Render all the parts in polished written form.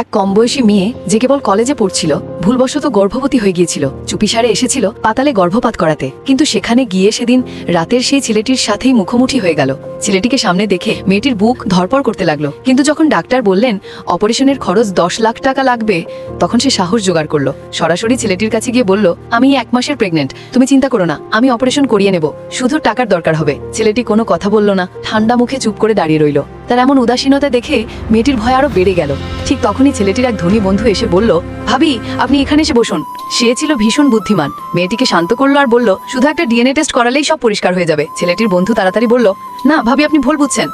এক কম বয়সী মেয়ে যে কেবল কলেজে পড়ছিল ভুলবশত গর্ভবতী হয়ে গিয়েছিল। চুপিসারে এসেছিল পাতালে গর্ভপাত করাতে, কিন্তু সেখানে গিয়ে সেদিন রাতের সেই ছেলেটির সাথেই মুখোমুখি হয়ে গেল। ছেলেটিকে সামনে দেখে মেয়েটির বুক ধরপড় করতে লাগলো, কিন্তু যখন ডাক্তার বললেন অপারেশনের খরচ 10 লাখ টাকা লাগবে, তখন সে সাহস জোগাড় করলো। সরাসরি ছেলেটির কাছে গিয়ে বলল, আমি 1 মাসের প্রেগনেন্ট, তুমি চিন্তা করো না, আমি অপারেশন করিয়ে নেব, শুধু টাকার দরকার হবে। ছেলেটি কোনো কথা বলল না, ঠান্ডা মুখে চুপ করে দাঁড়িয়ে রইল। তার এমন উদাসীনতা দেখে মেয়েটির ভয় আরো বেড়ে গেল। ঠিক তখনই ছেলেটির এক ধনী বন্ধু এসে বলল, ভাবি আপনি এখানে এসে বসুন। সে ছিল ভীষণ বুদ্ধিমান, মেয়েটিকে শান্ত করলো আর বলল, শুধু একটা ডিএনএ টেস্ট করালেই সব পরিষ্কার হয়ে যাবে। ছেলেটির বন্ধু তাড়াতাড়ি বলল, না ভাবি আপনি ভুল বুঝছেন,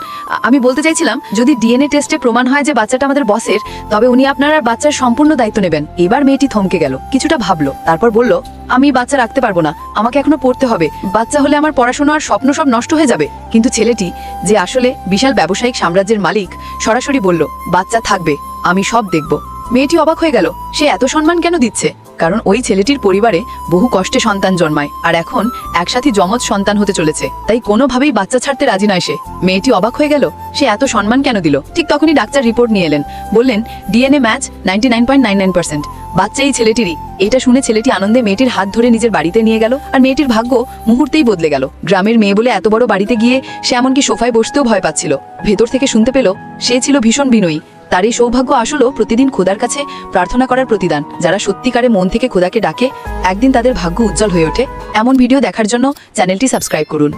আমি বলতে চাইছিলাম যদি ডিএনএ টেস্টে প্রমাণ হয় যে বাচ্চাটা আমাদের বসের, তবে উনি আপনার আর বাচ্চার সম্পূর্ণ দায়িত্ব নেবেন। এবার মেয়েটি থমকে গেল, কিছুটা ভাবলো, তারপর বলল, আমি বাচ্চা রাখতে পারবো না, আমাকে এখনো পড়তে হবে, বাচ্চা হলে আমার পড়াশোনা আর স্বপ্ন সব নষ্ট হয়ে যাবে। কিন্তু ছেলেটি, যে আসলে বিশাল ব্যবসায়িক সাম্রাজ্যের মালিক, সরাসরি বলল, বাচ্চা থাকবে, আমি সব দেখব। মেয়েটি অবাক হয়ে গেল, সে এত সম্মান কেন দিচ্ছে? কারণ ওই ছেলেটির পরিবারে বহু কষ্টে সন্তান জন্মায়, আর এখন একসাথে যমজ সন্তান হতে চলেছে, তাই কোনোভাবেই বাচ্চা ছাড়তে রাজি নয় সে। মেয়েটি অবাক হয়ে গেল, সে এত সম্মান কেন দিল? ঠিক তখনই ডাক্তার রিপোর্ট নিয়ে এলেন, বললেন ডিএনএ ম্যাচ 99.99%, বাচ্চা এই ছেলেটিরই। এটা শুনে ছেলেটি আনন্দে মেয়েটির হাত ধরে নিজের বাড়িতে নিয়ে গেল, আর মেয়েটির ভাগ্য মুহূর্তেই বদলে গেল। গ্রামের মেয়ে বলে এত বড় বাড়িতে গিয়ে সে এমনকি সোফায় বসতেও ভয় পাচ্ছিল। ভেতর থেকে শুনতে পেল সে ছিল ভীষণ বিনয়ী। তার এই সৌভাগ্য আসলো প্রতিদিন খোদার কাছে প্রার্থনা করার প্রতিদান। যারা সত্যিকারে মন থেকে খোদাকে ডাকে, একদিন তাদের ভাগ্য উজ্জ্বল হয়ে ওঠে। এমন ভিডিও দেখার জন্য চ্যানেলটি সাবস্ক্রাইব করুন।